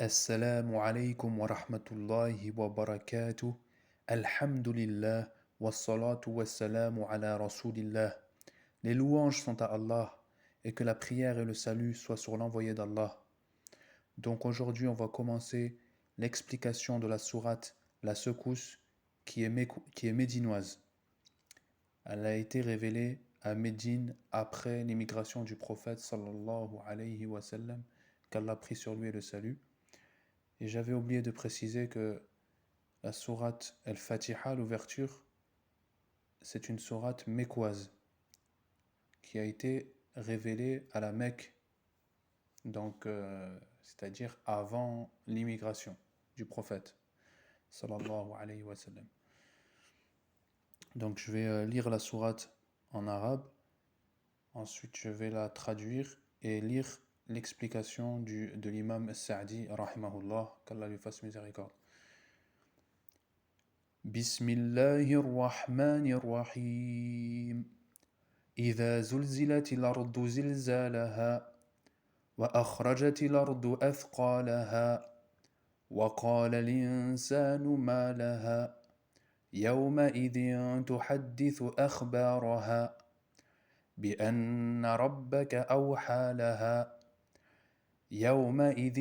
Assalamu alaikum wa rahmatullahi wa barakatuh. Alhamdulillah wa salatu wa salamu ala rasulillah. Les louanges sont à Allah et que la prière et le salut soient sur l'envoyé d'Allah. Donc aujourd'hui, on va commencer l'explication de la sourate La Secousse qui est médinoise. Elle a été révélée à Médine après l'immigration du prophète sallallahu alayhi wa sallam, qu'Allah prie sur lui et le salut. Et j'avais oublié de préciser que la sourate Al-Fatiha, l'ouverture, c'est une sourate mécoise qui a été révélée à la Mecque, donc c'est-à-dire avant l'immigration du prophète sallallahu alayhi wa sallam. Donc je vais lire la sourate en arabe, ensuite je vais la traduire et lire l'explication de l'imam Sa'di rahimahullah, qu'Allah lui fasse miséricorde. بسم الله الرحمن الرحيم إذا زلزلت الأرض زلزالها وأخرجت الأرض أثقالها وقال الإنسان ما لها يومئذ تحدث أخبارها بأن ربك أوحى لها يومئذ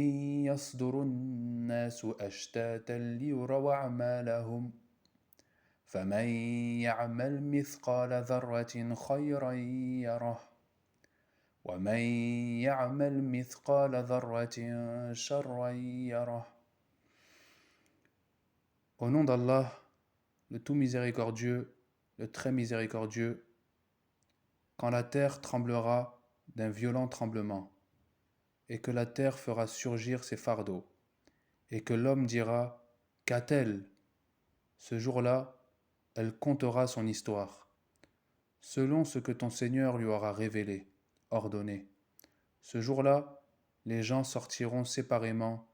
يصدر الناس أشتاتا ليروا أعمالهم فمن يعمل مثقال ذرة خيرا يره ومن يعمل مثقال ذرة شرا يره. Au nom d'Allah, le tout miséricordieux, le très miséricordieux, quand la terre tremblera d'un violent tremblement, et que la terre fera surgir ses fardeaux, et que l'homme dira « Qu'a-t-elle » Ce jour-là, elle contera son histoire, selon ce que ton Seigneur lui aura révélé, ordonné. Ce jour-là, les gens sortiront séparément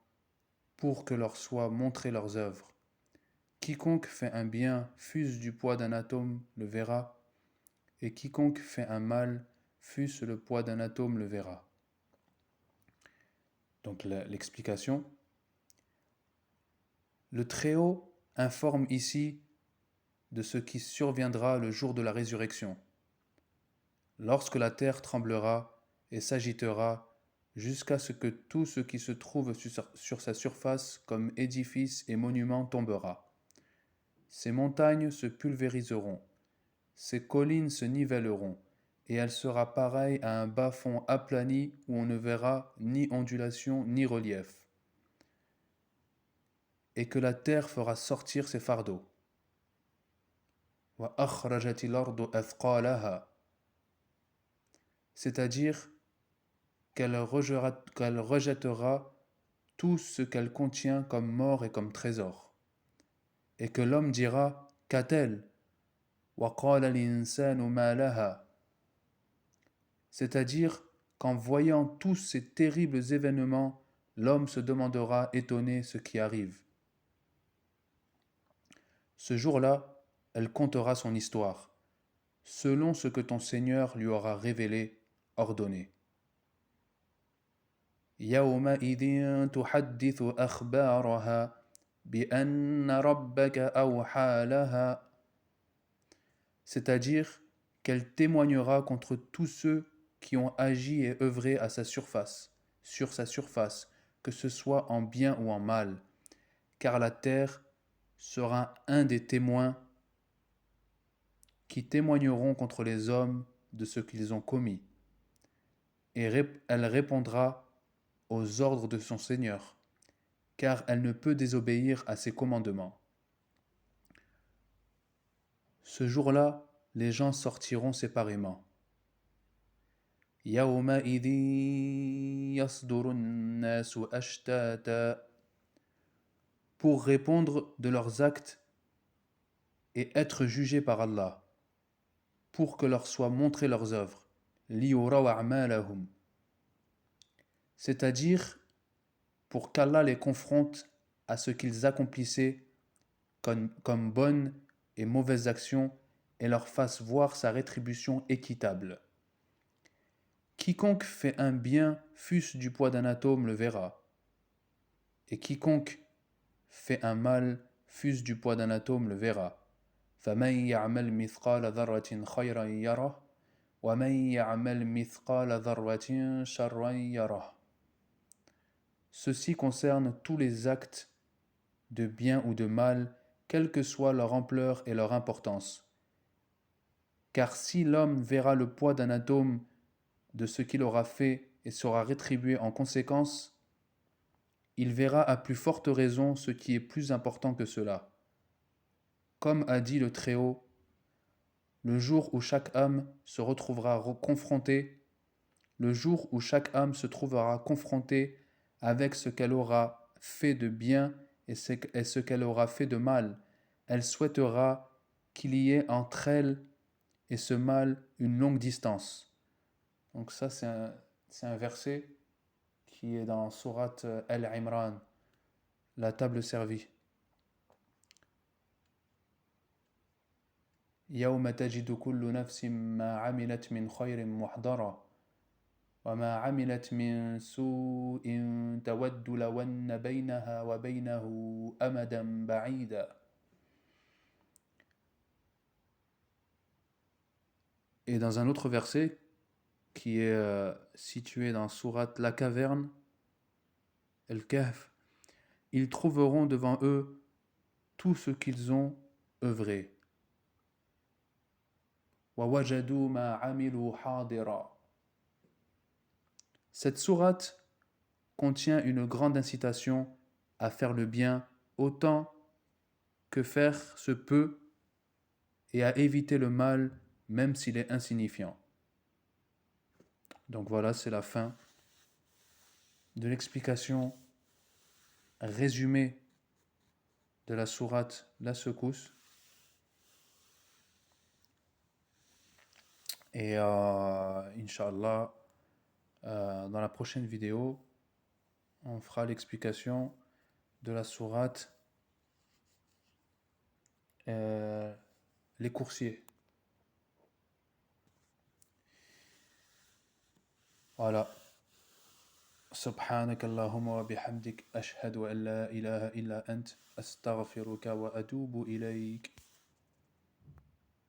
pour que leur soient montrées leurs œuvres. Quiconque fait un bien fût-ce du poids d'un atome le verra, et quiconque fait un mal fût-ce le poids d'un atome le verra. Donc l'explication. Le Très-Haut informe ici de ce qui surviendra le jour de la résurrection, lorsque la terre tremblera et s'agitera jusqu'à ce que tout ce qui se trouve sur sa surface comme édifice et monument tombera. Ces montagnes se pulvériseront, ces collines se nivelleront, et elle sera pareille à un bas-fond aplani où on ne verra ni ondulation ni relief, et que la terre fera sortir ses fardeaux. C'est-à-dire qu'elle rejettera tout ce qu'elle contient comme mort et comme trésor. Et que l'homme dira « Qu'a-t-elle » C'est-à-dire qu'en voyant tous ces terribles événements, l'homme se demandera étonné ce qui arrive. Ce jour-là, elle contera son histoire, selon ce que ton Seigneur lui aura révélé, ordonné. يومئذ تحدث أخبارها بأن ربك أوحى لها. C'est-à-dire qu'elle témoignera contre tous ceux qui ont agi et œuvré à sa surface, sur sa surface, que ce soit en bien ou en mal, car la terre sera un des témoins qui témoigneront contre les hommes de ce qu'ils ont commis, et elle répondra aux ordres de son Seigneur, car elle ne peut désobéir à ses commandements. Ce jour-là, les gens sortiront séparément. يومئذ يصدر الناس أشتاتا, pour répondre de leurs actes et être jugés par Allah, pour que leur soient montrées leurs œuvres, ليروا أعمالهم, c'est-à-dire pour qu'Allah les confronte à ce qu'ils accomplissaient comme bonnes et mauvaises actions et leur fasse voir sa rétribution équitable. Quiconque fait un bien, fût-ce du poids d'un atome, le verra. Et quiconque fait un mal, fût-ce du poids d'un atome, le verra. فَمَنْ يَعْمَلْ مِثْقَالَ ذَرَّةٍ خَيْرًا يَرَهُ وَمَنْ يَعْمَلْ مِثْقَالَ ذَرَّةٍ شَرًّا يَرَهُ. Ceci concerne tous les actes de bien ou de mal, quelle que soit leur ampleur et leur importance. Car si l'homme verra le poids d'un atome de ce qu'il aura fait et sera rétribué en conséquence, il verra à plus forte raison ce qui est plus important que cela. Comme a dit le Très-Haut, le jour où chaque âme se retrouvera confrontée, le jour où chaque âme se trouvera confrontée avec ce qu'elle aura fait de bien et ce qu'elle aura fait de mal, elle souhaitera qu'il y ait entre elle et ce mal une longue distance. Donc ça c'est un verset qui est dans sourate Al-Imran, la table servie. يوم تجد كل نفس ما عملت من خير محضرا وما عملت من سوء تود لو أن بينها وبينه أمدا بعيدا. Et dans un autre verset qui est situé dans sourate La Caverne, Al-Kahf, ils trouveront devant eux tout ce qu'ils ont œuvré. وَوَجَدُوا مَا عَمِلُوا حَاضِرًا. Cette sourate contient une grande incitation à faire le bien autant que faire se peut et à éviter le mal même s'il est insignifiant. Donc voilà, c'est la fin de l'explication résumée de la sourate La Secousse. Et Inch'Allah, dans la prochaine vidéo, on fera l'explication de la sourate Les coursiers. Voilà. سبحانك اللهم وبحمدك أشهد أن لا إله إلا أنت أستغفرك وأتوب إليك.